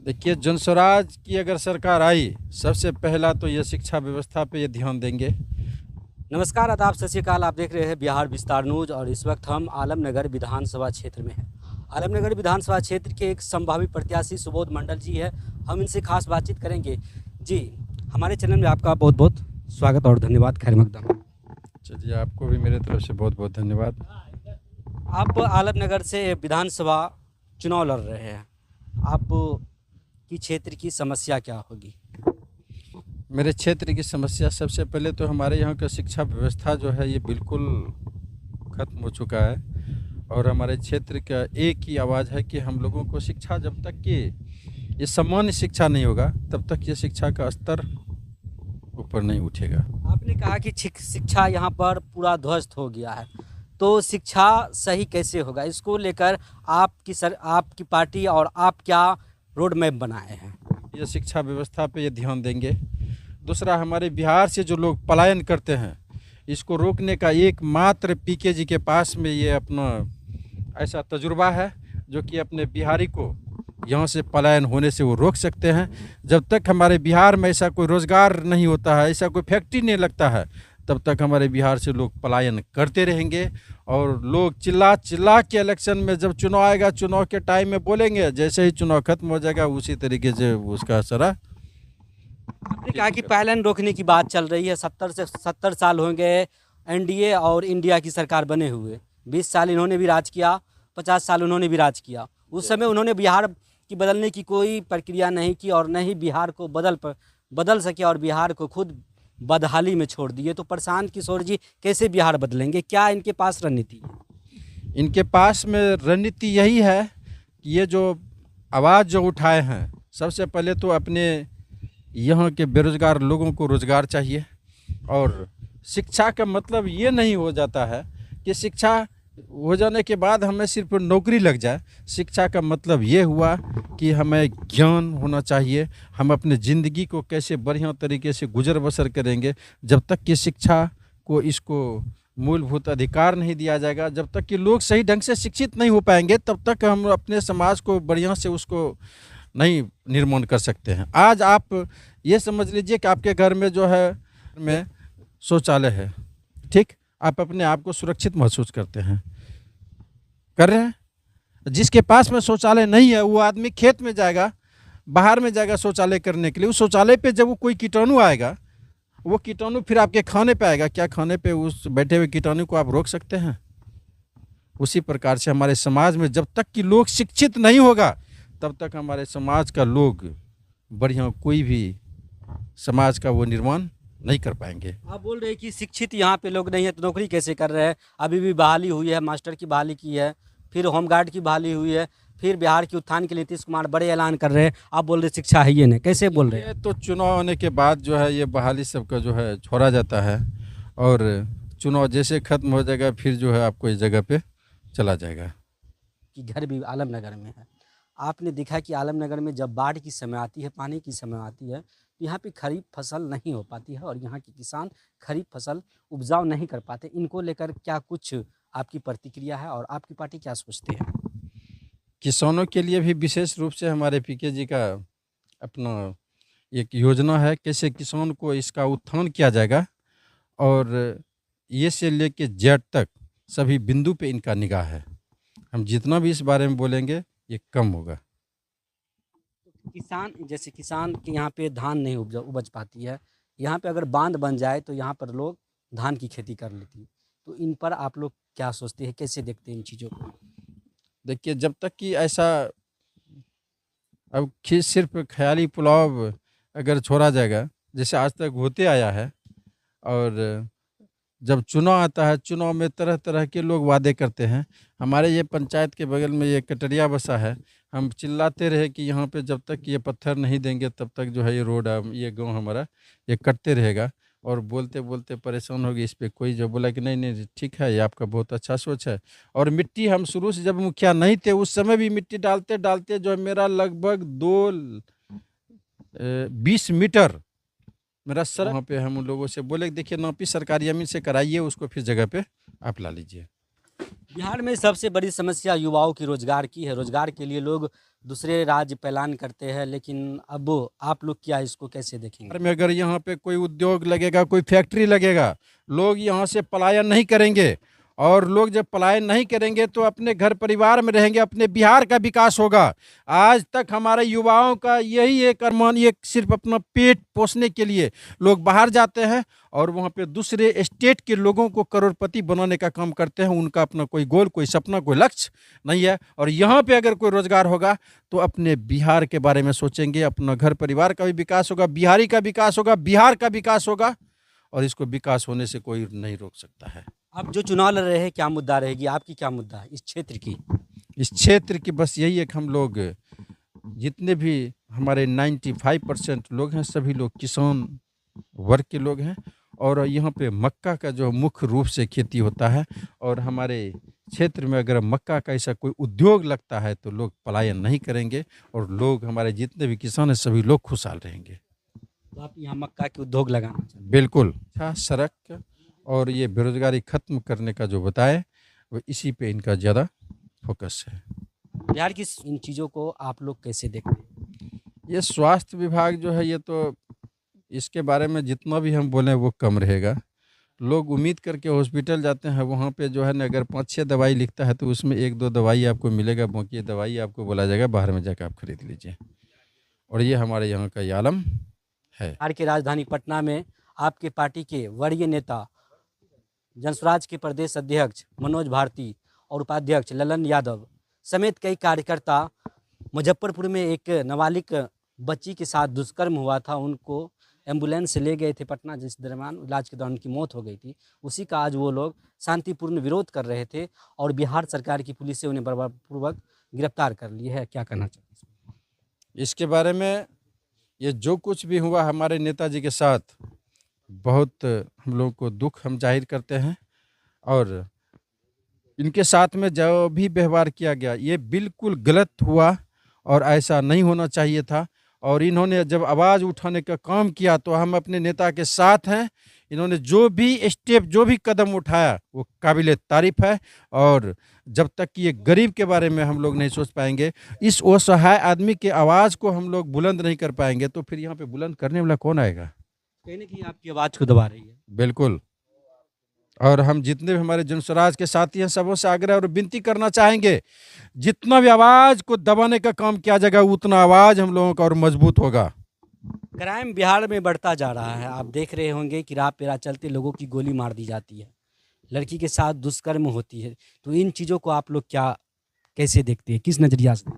देखिए, जनस्वराज की अगर सरकार आई, सबसे पहला तो ये शिक्षा व्यवस्था पे ये ध्यान देंगे। नमस्कार, आदाब, सत श्री अकाल। आप देख रहे हैं बिहार विस्तार न्यूज और इस वक्त हम आलमनगर विधानसभा क्षेत्र में हैं। आलमनगर विधानसभा क्षेत्र के एक संभावित प्रत्याशी सुबोध मंडल जी है। हम इनसे खास बातचीत करेंगे। जी, हमारे चैनल में आपका बहुत बहुत स्वागत और धन्यवाद। खैर मकदम। चलिए, आपको भी मेरे तरफ से बहुत बहुत धन्यवाद। आप आलमनगर से विधानसभा चुनाव लड़ रहे हैं। आप की क्षेत्र की समस्या क्या होगी? मेरे क्षेत्र की समस्या सबसे पहले तो हमारे यहाँ का शिक्षा व्यवस्था जो है ये बिल्कुल ख़त्म हो चुका है। और हमारे क्षेत्र का एक ही आवाज़ है कि हम लोगों को शिक्षा, जब तक कि ये सामान्य शिक्षा नहीं होगा तब तक ये शिक्षा का स्तर ऊपर नहीं उठेगा। आपने कहा कि शिक्षा यहाँ पर पूरा ध्वस्त हो गया है, तो शिक्षा सही कैसे होगा? इसको लेकर आपकी पार्टी और आप क्या रोड मैप बनाए हैं? ये शिक्षा व्यवस्था पे ये ध्यान देंगे। दूसरा, हमारे बिहार से जो लोग पलायन करते हैं, इसको रोकने का एकमात्र पीके जी के पास में ये अपना ऐसा तजुर्बा है जो कि अपने बिहारी को यहाँ से पलायन होने से वो रोक सकते हैं। जब तक हमारे बिहार में ऐसा कोई रोज़गार नहीं होता है, ऐसा कोई फैक्ट्री नहीं लगता है, तब तक हमारे बिहार से लोग पलायन करते रहेंगे। और लोग चिल्ला चिल्ला के इलेक्शन में जब चुनाव आएगा, चुनाव के टाइम में बोलेंगे, जैसे ही चुनाव खत्म हो जाएगा उसी तरीके से उसका असर। आपने कहा कि पलायन रोकने की बात चल रही है। 70 साल हो गए एनडीए और इंडिया की सरकार बने हुए। 20 साल इन्होंने भी राज किया, 50 साल उन्होंने भी राज किया। उस समय उन्होंने बिहार की बदलने की कोई प्रक्रिया नहीं की और न ही बिहार को बदल सके और बिहार को खुद बदहाली में छोड़ दिए। तो प्रशांत किशोर जी कैसे बिहार बदलेंगे? क्या इनके पास रणनीति है? इनके पास में रणनीति यही है कि ये जो आवाज़ जो उठाए हैं, सबसे पहले तो अपने यहाँ के बेरोज़गार लोगों को रोज़गार चाहिए। और शिक्षा का मतलब ये नहीं हो जाता है कि शिक्षा हो जाने के बाद हमें सिर्फ नौकरी लग जाए। शिक्षा का मतलब ये हुआ कि हमें ज्ञान होना चाहिए। हम अपने ज़िंदगी को कैसे बढ़िया तरीके से गुजर बसर करेंगे, जब तक कि शिक्षा को इसको मूलभूत अधिकार नहीं दिया जाएगा, जब तक कि लोग सही ढंग से शिक्षित नहीं हो पाएंगे, तब तक हम अपने समाज को बढ़िया से उसको नहीं निर्माण कर सकते हैं। आज आप ये समझ लीजिए कि आपके घर में जो है में शौचालय है, ठीक, आप अपने आप को सुरक्षित महसूस करते हैं, कर रहे हैं। जिसके पास में शौचालय नहीं है वो आदमी खेत में जाएगा, बाहर में जाएगा शौचालय करने के लिए। उस शौचालय पे जब वो कोई कीटाणु आएगा, वो कीटाणु फिर आपके खाने पे आएगा। क्या खाने पे उस बैठे हुए कीटाणु को आप रोक सकते हैं? उसी प्रकार से हमारे समाज में जब तक कि लोग शिक्षित नहीं होगा, तब तक हमारे समाज का लोग बढ़िया कोई भी समाज का वो निर्माण नहीं कर पाएंगे। आप बोल रहे हैं कि शिक्षित यहाँ पे लोग नहीं है तो नौकरी कैसे कर रहे हैं? अभी भी बहाली हुई है, मास्टर की बहाली की है, फिर होमगार्ड की बहाली हुई है, फिर बिहार के उत्थान के लिए नीतीश कुमार बड़े ऐलान कर रहे हैं। आप बोल रहे शिक्षा है ये नहीं, कैसे बोल रहे हैं? ये तो चुनाव आने के बाद जो है ये बहाली सबका जो है छोड़ा जाता है, और चुनाव जैसे खत्म हो जाएगा फिर जो है आपको इस जगह पे चला जाएगा। कि घर भी आलमनगर में है। आपने देखा कि आलमनगर में जब बाढ़ की समय आती है, पानी की समय आती है, तो यहाँ पे खरीफ फसल नहीं हो पाती है और यहाँ के किसान खरीफ फसल उपजाऊ नहीं कर पाते। इनको लेकर क्या कुछ आपकी प्रतिक्रिया है और आपकी पार्टी क्या सोचती है? किसानों के लिए भी विशेष रूप से हमारे पीके जी का अपना एक योजना है, कैसे किसान को इसका उत्थान किया जाएगा। और ये से लेके जेड तक सभी बिंदु पे इनका निगाह है। हम जितना भी इस बारे में बोलेंगे ये कम होगा। किसान के यहाँ पे धान नहीं उपज पाती है। यहाँ पे अगर बांध बन जाए तो यहाँ पर लोग धान की खेती कर लेती। तो इन पर आप लोग क्या सोचते हैं, कैसे देखते हैं इन चीज़ों को? देखिए, जब तक कि ऐसा अब सिर्फ ख्याली पुलाव अगर छोड़ा जाएगा, जैसे आज तक होते आया है, और जब चुनाव आता है, चुनाव में तरह तरह के लोग वादे करते हैं। हमारे ये पंचायत के बगल में ये कटरिया बसा है, हम चिल्लाते रहे कि यहाँ पे जब तक ये पत्थर नहीं देंगे तब तक जो है ये रोड, ये गांव हमारा ये कटते रहेगा। और बोलते बोलते परेशान हो गए। इस पर कोई जो बोला कि नहीं नहीं ठीक है, ये आपका बहुत अच्छा सोच है। और मिट्टी हम शुरू से जब मुखिया नहीं थे उस समय भी मिट्टी डालते डालते जो है मेरा लगभग 20 मीटर मेरा सर वहाँ पे हम उन लोगों से बोले देखिए नापी सरकारी जमीन से कराइए उसको, फिर जगह पे आप ला लीजिए। बिहार में सबसे बड़ी समस्या युवाओं की रोजगार की है। रोजगार के लिए लोग दूसरे राज्य पलायन करते हैं, लेकिन अब आप लोग क्या इसको कैसे देखेंगे? बिहार में अगर यहाँ पे कोई उद्योग लगेगा, कोई फैक्ट्री लगेगा, लोग यहाँ से पलायन नहीं करेंगे। और लोग जब पलायन नहीं करेंगे तो अपने घर परिवार में रहेंगे, अपने बिहार का विकास होगा। आज तक हमारे युवाओं का यही एक अरमान, ये सिर्फ अपना पेट पोसने के लिए लोग बाहर जाते हैं और वहाँ पे दूसरे स्टेट के लोगों को करोड़पति बनाने का काम करते हैं। उनका अपना कोई गोल, कोई सपना, कोई लक्ष्य नहीं है। और यहाँ पे अगर कोई रोजगार होगा तो अपने बिहार के बारे में सोचेंगे, अपना घर परिवार का भी विकास होगा, बिहारी का विकास होगा, बिहार का विकास होगा। और इसको विकास होने से कोई नहीं रोक सकता है। आप जो चुनाव लड़ रहे हैं, क्या मुद्दा रहेगी आपकी, क्या मुद्दा है इस क्षेत्र की? इस क्षेत्र की बस यही है कि हम लोग जितने भी हमारे 95% लोग हैं, सभी लोग किसान वर्ग के लोग हैं। और यहाँ पे मक्का का जो मुख्य रूप से खेती होता है, और हमारे क्षेत्र में अगर मक्का का ऐसा कोई उद्योग लगता है तो लोग पलायन नहीं करेंगे और लोग, हमारे जितने भी किसान हैं, सभी लोग खुशहाल रहेंगे। तो आप यहाँ मक्का के उद्योग लगाना चाहते हैं? बिल्कुल। अच्छा, सड़क और ये बेरोजगारी खत्म करने का जो बताए, वो इसी पे इनका ज़्यादा फोकस है। बिहार की इन चीज़ों को आप लोग कैसे देखते हैं? ये स्वास्थ्य विभाग जो है, ये तो इसके बारे में जितना भी हम बोलें वो कम रहेगा। लोग उम्मीद करके हॉस्पिटल जाते हैं, वहाँ पे जो है ना, अगर 5-6 दवाई लिखता है तो उसमें 1-2 दवाई आपको मिलेगा, बाकी दवाई आपको बोला जाएगा बाहर में जाकर आप खरीद लीजिए। और ये हमारे यहाँ का ये आलम है। बिहार की राजधानी पटना में आपके पार्टी के वरीय नेता, जनस्वराज के प्रदेश अध्यक्ष मनोज भारती और उपाध्यक्ष ललन यादव समेत कई कार्यकर्ता मुजफ्फरपुर में एक नाबालिग बच्ची के साथ दुष्कर्म हुआ था, उनको एम्बुलेंस से ले गए थे पटना, जिस दरमियान इलाज के दौरान उनकी मौत हो गई थी। उसी का आज वो लोग शांतिपूर्ण विरोध कर रहे थे और बिहार सरकार की पुलिस से उन्हें बर्बरपूर्वक गिरफ्तार कर लिया है। क्या कहना चाहते हैं इसके बारे में? ये जो कुछ भी हुआ हमारे नेताजी के साथ, बहुत हम लोग को दुख हम जाहिर करते हैं। और इनके साथ में जो भी व्यवहार किया गया, ये बिल्कुल गलत हुआ और ऐसा नहीं होना चाहिए था। और इन्होंने जब आवाज़ उठाने का काम किया तो हम अपने नेता के साथ हैं। इन्होंने जो भी स्टेप, जो भी कदम उठाया, वो काबिल तारीफ़ है। और जब तक कि ये गरीब के बारे में हम लोग नहीं सोच पाएंगे, इस असहाय आदमी के आवाज़ को हम लोग बुलंद नहीं कर पाएंगे, तो फिर यहाँ पे बुलंद करने वाला कौन आएगा? कहीं ना कहीं आपकी आवाज़ को दबा रही है। बिल्कुल। और हम जितने भी हमारे जनस्वराज के साथी हैं, सबों से आग्रह और विनती करना चाहेंगे, जितना भी आवाज़ को दबाने का काम किया जाएगा, उतना आवाज़ हम लोगों का और मजबूत होगा। क्राइम बिहार में बढ़ता जा रहा है। आप देख रहे होंगे कि राह पे राह चलते लोगों की गोली मार दी जाती है, लड़की के साथ दुष्कर्म होती है। तो इन चीज़ों को आप लोग क्या, कैसे देखते हैं, किस नज़रिया से?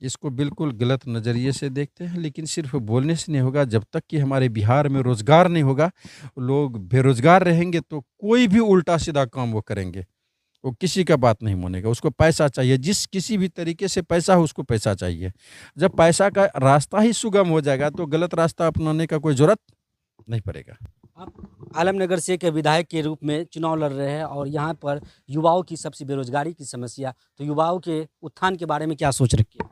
इसको बिल्कुल गलत नज़रिए से देखते हैं, लेकिन सिर्फ बोलने से नहीं होगा। जब तक कि हमारे बिहार में रोज़गार नहीं होगा, लोग बेरोज़गार रहेंगे, तो कोई भी उल्टा सीधा काम वो करेंगे। वो किसी का बात नहीं मानेगा, उसको पैसा चाहिए, जिस किसी भी तरीके से पैसा हो, उसको पैसा चाहिए। जब पैसा का रास्ता ही सुगम हो जाएगा तो गलत रास्ता अपनाने का कोई ज़रूरत नहीं पड़ेगा। आप आलमनगर से एक विधायक के रूप में चुनाव लड़ रहे हैं और यहाँ पर युवाओं की सबसे बेरोजगारी की समस्या, तो युवाओं के उत्थान के बारे में क्या सोच रखी है?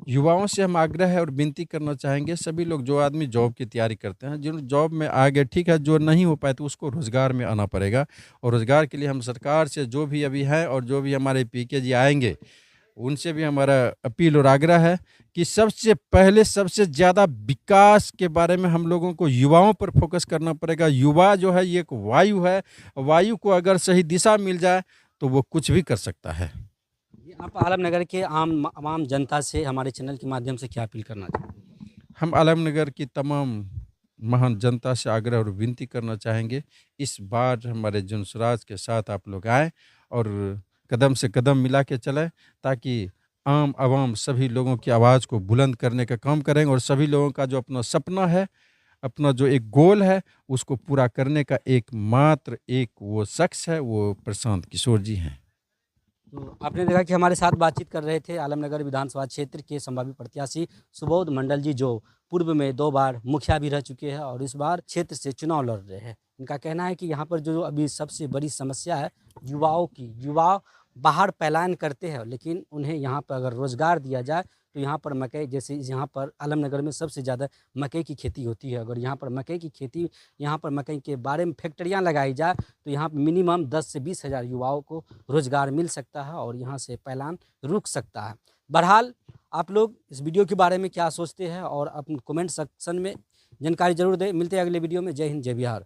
युवाओं से हम आग्रह और विनती करना चाहेंगे, सभी लोग, जो आदमी जॉब की तैयारी करते हैं, जिन जॉब में आ गए ठीक है, जो नहीं हो पाए तो उसको रोज़गार में आना पड़ेगा। और रोज़गार के लिए हम सरकार से, जो भी अभी है और जो भी हमारे पीके जी आएंगे, उनसे भी हमारा अपील और आग्रह है कि सबसे पहले, सबसे ज़्यादा विकास के बारे में हम लोगों को युवाओं पर फोकस करना पड़ेगा। युवा जो है, ये एक वायु है, वायु को अगर सही दिशा मिल जाए तो वो कुछ भी कर सकता है। आप आलमनगर के आम जनता से हमारे चैनल के माध्यम से क्या अपील करना चाहते हैं? हम आलमनगर की तमाम महान जनता से आग्रह और विनती करना चाहेंगे, इस बार हमारे जनस्वराज के साथ आप लोग आएँ और कदम से कदम मिला के चलें, ताकि आम आवाम सभी लोगों की आवाज़ को बुलंद करने का काम करेंगे। और सभी लोगों का जो अपना सपना है, अपना जो एक गोल है, उसको पूरा करने का एकमात्र एक वो शख्स है, वो प्रशांत किशोर जी हैं। तो आपने देखा कि हमारे साथ बातचीत कर रहे थे आलमनगर विधानसभा क्षेत्र के संभावित प्रत्याशी सुबोध मंडल जी, जो पूर्व में 2 बार मुखिया भी रह चुके हैं और इस बार क्षेत्र से चुनाव लड़ रहे हैं। इनका कहना है कि यहाँ पर जो अभी सबसे बड़ी समस्या है युवाओं की, युवा बाहर पलायन करते हैं, लेकिन उन्हें यहाँ पर अगर रोज़गार दिया जाए तो यहाँ पर मकई, जैसे यहाँ पर आलमनगर में सबसे ज़्यादा मकई की खेती होती है, अगर यहाँ पर मकई की खेती, यहाँ पर मकई के बारे में फैक्ट्रियाँ लगाई जाए तो यहाँ पर मिनिमम 10 से 20 हज़ार युवाओं को रोज़गार मिल सकता है और यहाँ से पलायन रुक सकता है। बहरहाल आप लोग इस वीडियो के बारे में क्या सोचते हैं और अपने कमेंट सेक्शन में जानकारी जरूर दें। मिलते हैं अगले वीडियो में। जय हिंद, जय बिहार।